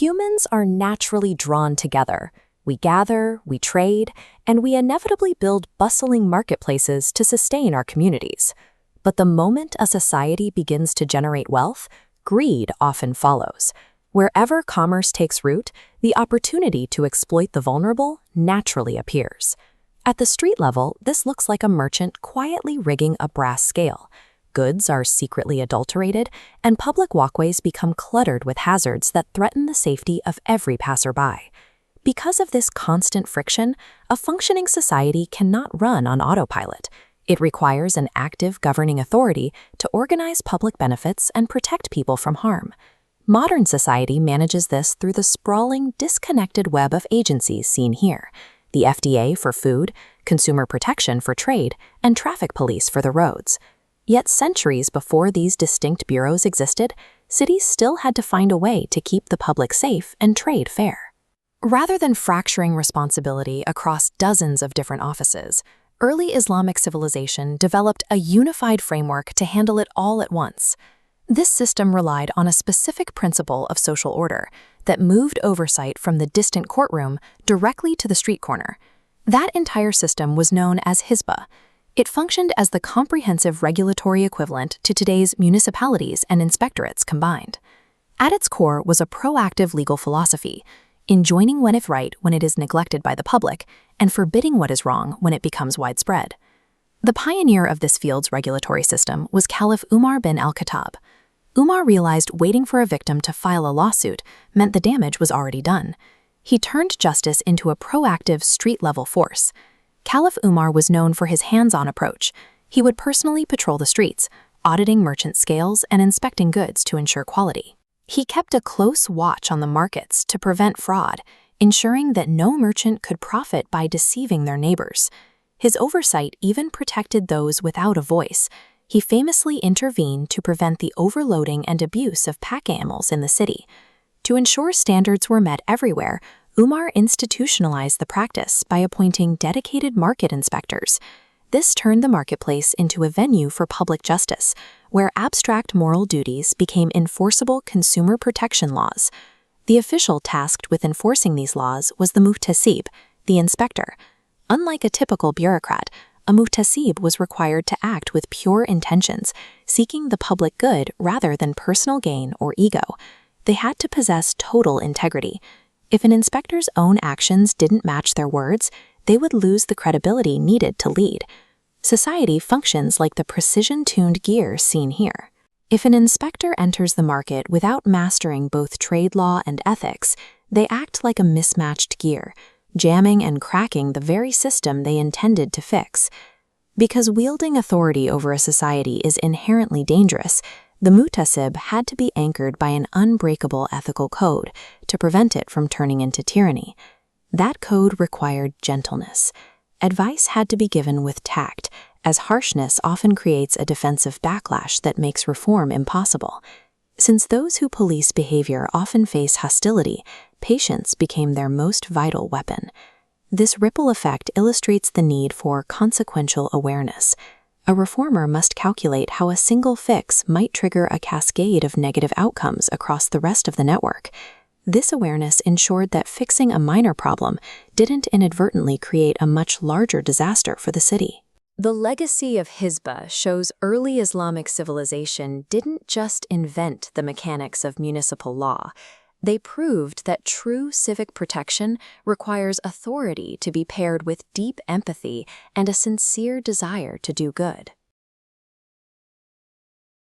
Humans are naturally drawn together. We gather, we trade, and we inevitably build bustling marketplaces to sustain our communities. But the moment a society begins to generate wealth, greed often follows. Wherever commerce takes root, the opportunity to exploit the vulnerable naturally appears. At the street level, this looks like a merchant quietly rigging a brass scale. Goods are secretly adulterated, and public walkways become cluttered with hazards that threaten the safety of every passerby. Because of this constant friction, a functioning society cannot run on autopilot. It requires an active governing authority to organize public benefits and protect people from harm. Modern society manages this through the sprawling, disconnected web of agencies seen here: the FDA for food, consumer protection for trade, and traffic police for the roads. Yet centuries before these distinct bureaus existed, cities still had to find a way to keep the public safe and trade fair. Rather than fracturing responsibility across dozens of different offices, early Islamic civilization developed a unified framework to handle it all at once. This system relied on a specific principle of social order that moved oversight from the distant courtroom directly to the street corner. That entire system was known as Hisbah. It functioned as the comprehensive regulatory equivalent to today's municipalities and inspectorates combined. At its core was a proactive legal philosophy: enjoining what is right when it is neglected by the public, and forbidding what is wrong when it becomes widespread. The pioneer of this field's regulatory system was Caliph Umar bin al-Khattab. Umar realized waiting for a victim to file a lawsuit meant the damage was already done. He turned justice into a proactive street-level force. Caliph Umar was known for his hands-on approach. He would personally patrol the streets, auditing merchant scales and inspecting goods to ensure quality. He kept a close watch on the markets to prevent fraud, ensuring that no merchant could profit by deceiving their neighbors. His oversight even protected those without a voice. He famously intervened to prevent the overloading and abuse of pack animals in the city. To ensure standards were met everywhere, Umar institutionalized the practice by appointing dedicated market inspectors. This turned the marketplace into a venue for public justice, where abstract moral duties became enforceable consumer protection laws. The official tasked with enforcing these laws was the Muhtasib, the inspector. Unlike a typical bureaucrat, a Muhtasib was required to act with pure intentions, seeking the public good rather than personal gain or ego. They had to possess total integrity. If an inspector's own actions didn't match their words, they would lose the credibility needed to lead. Society functions like the precision-tuned gear seen here. If an inspector enters the market without mastering both trade law and ethics, they act like a mismatched gear, jamming and cracking the very system they intended to fix. Because wielding authority over a society is inherently dangerous, the Muhtasib had to be anchored by an unbreakable ethical code to prevent it from turning into tyranny. That code required gentleness. Advice had to be given with tact, as harshness often creates a defensive backlash that makes reform impossible. Since those who police behavior often face hostility, patience became their most vital weapon. This ripple effect illustrates the need for consequential awareness. A reformer must calculate how a single fix might trigger a cascade of negative outcomes across the rest of the network. This awareness ensured that fixing a minor problem didn't inadvertently create a much larger disaster for the city. The legacy of Hisbah shows early Islamic civilization didn't just invent the mechanics of municipal law. They proved that true civic protection requires authority to be paired with deep empathy and a sincere desire to do good.